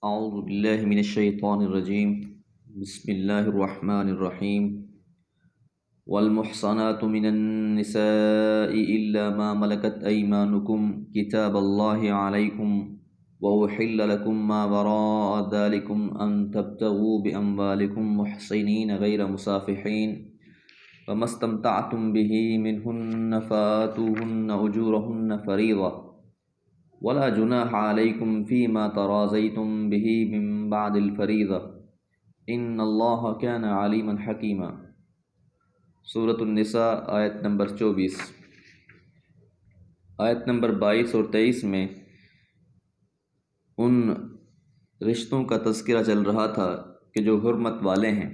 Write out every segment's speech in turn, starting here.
اعوذ باللہ من الشیطان الرجیم بسم اللہ الرحمن الرحیم والمحصنات من النساء الا ما ملكت ايمانكم كتاب الله عليكم واحل لكم ما وراء ذلكم ان تبتغوا باموالكم محصنين غير مسافحين فما استمتعتم به منهن فآتوهن اجورهن فريضة ولا جناح علیکم فیما تراضیتم به من بعد الفریضة ان اللہ کان علیما حکیما۔ سورۃ النساء آیت نمبر 24۔ آیت نمبر 22 اور 23 میں ان رشتوں کا تذکرہ چل رہا تھا کہ جو حرمت والے ہیں۔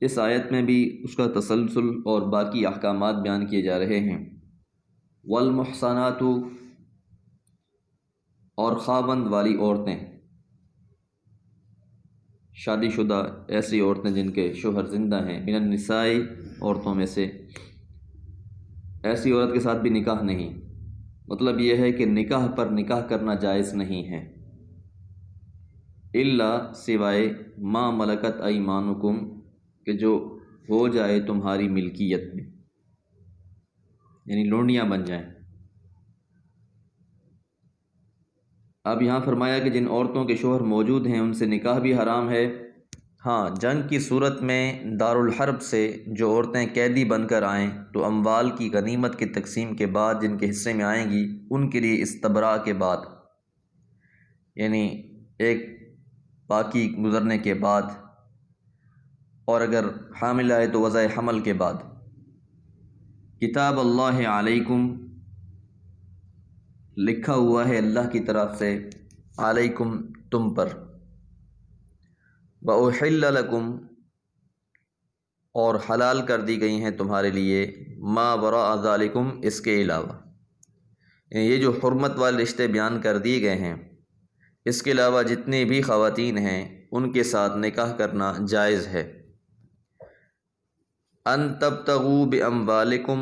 اس آیت میں بھی اس کا تسلسل اور باقی احکامات بیان کیے جا رہے ہیں۔ والمحصنات اور خاوند والی عورتیں، شادی شدہ ایسی عورتیں جن کے شوہر زندہ ہیں، من النساء عورتوں میں سے، ایسی عورت کے ساتھ بھی نکاح نہیں۔ مطلب یہ ہے کہ نکاح پر نکاح کرنا جائز نہیں ہے، الا سوائے ما ملکت ایمانکم، کہ جو ہو جائے تمہاری ملکیت میں، یعنی لونڈیاں بن جائیں۔ اب یہاں فرمایا کہ جن عورتوں کے شوہر موجود ہیں ان سے نکاح بھی حرام ہے۔ ہاں، جنگ کی صورت میں دارالحرب سے جو عورتیں قیدی بن کر آئیں تو اموال کی غنیمت کی تقسیم کے بعد جن کے حصے میں آئیں گی ان کے لیے استبراء کے بعد، یعنی ایک پاکی گزرنے کے بعد، اور اگر حامل آئے تو وضع حمل کے بعد، کتاب اللہ علیکم، لکھا ہوا ہے اللہ کی طرف سے، علیکم تم پر، وَأُحِلَّ لَكُمْ اور حلال کر دی گئی ہیں تمہارے لیے، ما وراء ذالکم اس کے علاوہ، یعنی یہ جو حرمت والے رشتے بیان کر دیے گئے ہیں اس کے علاوہ جتنی بھی خواتین ہیں ان کے ساتھ نکاح کرنا جائز ہے۔ ان تبتغوا باموالکم،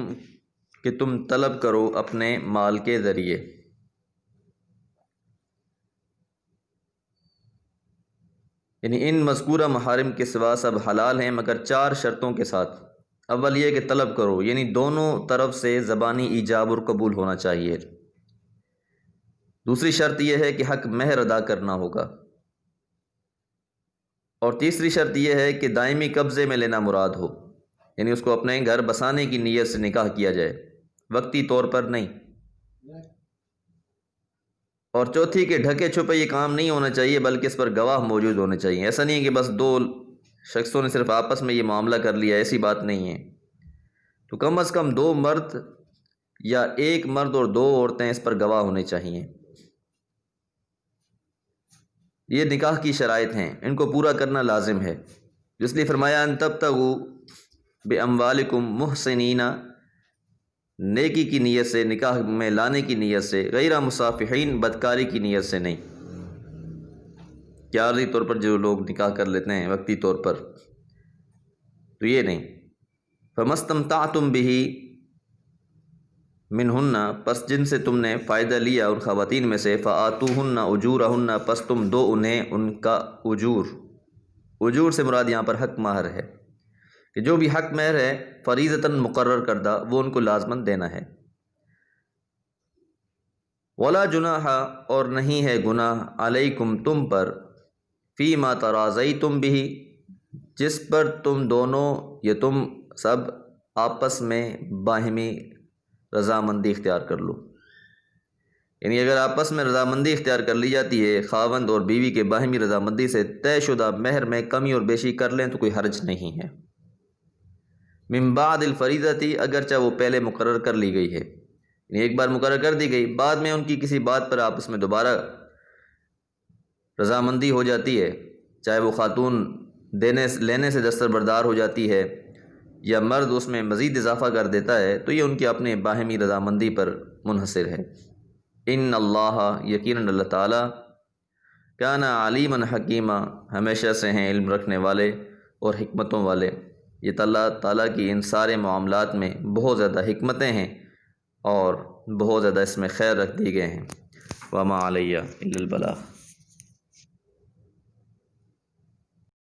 کہ تم طلب کرو اپنے مال کے ذریعے، یعنی ان مذکورہ محارم کے سوا سب حلال ہیں مگر 4 شرطوں کے ساتھ۔ اول یہ کہ طلب کرو، یعنی دونوں طرف سے زبانی ایجاب اور قبول ہونا چاہیے۔ دوسری شرط یہ ہے کہ حق مہر ادا کرنا ہوگا، اور تیسری شرط یہ ہے کہ دائمی قبضے میں لینا مراد ہو، یعنی اس کو اپنے گھر بسانے کی نیت سے نکاح کیا جائے، وقتی طور پر نہیں۔ اور چوتھی کہ ڈھکے چھپے یہ کام نہیں ہونا چاہیے بلکہ اس پر گواہ موجود ہونے چاہیے۔ ایسا نہیں ہے کہ بس 2 شخصوں نے صرف آپس میں یہ معاملہ کر لیا، ایسی بات نہیں ہے۔ تو کم از کم 2 مرد یا 1 مرد اور 2 عورتیں اس پر گواہ ہونے چاہیے۔ یہ نکاح کی شرائط ہیں، ان کو پورا کرنا لازم ہے، اس لیے فرمایا ان تبتغوا باموالکم محسنین، نیکی کی نیت سے، نکاح میں لانے کی نیت سے، غیر مسافحین، بدکاری کی نیت سے نہیں، کہ عارضی طور پر جو لوگ نکاح کر لیتے ہیں وقتی طور پر، تو یہ نہیں۔ فما استمتعتم به منہن، پس جن سے تم نے فائدہ لیا ان خواتین میں سے، فآتوہن اجورہن، پس تم دو انہیں ان کا اجور۔ اجور سے مراد یہاں پر حق مہر ہے، کہ جو بھی حق مہر ہے فریضتاً مقرر کردہ وہ ان کو لازماً دینا ہے۔ ولا جناح اور نہیں ہے گناہ، علیکم تم پر، فیما تراضیتم به جس پر تم دونوں یا تم سب آپس میں باہمی رضامندی اختیار کر لو، یعنی اگر آپس میں رضامندی اختیار کر لی جاتی ہے، خاوند اور بیوی کے باہمی رضامندی سے طے شدہ مہر میں کمی اور بیشی کر لیں تو کوئی حرج نہیں ہے۔ من بعد الفریضتی، اگرچہ وہ پہلے مقرر کر لی گئی ہے، یعنی ایک بار مقرر کر دی گئی، بعد میں ان کی کسی بات پر آپس میں دوبارہ رضامندی ہو جاتی ہے، چاہے وہ خاتون لینے سے دستبردار ہو جاتی ہے یا مرد اس میں مزید اضافہ کر دیتا ہے، تو یہ ان کی اپنے باہمی رضامندی پر منحصر ہے۔ ان اللہ، یقیناً اللہ تعالیٰ، کان علیما حکیما، ہمیشہ سے ہیں علم رکھنے والے اور حکمتوں والے۔ یہ اللہ تعالیٰ کی ان سارے معاملات میں بہت زیادہ حکمتیں ہیں اور بہت زیادہ اس میں خیر رکھ دی گئے ہیں۔ وما علیہ الا البلاغ۔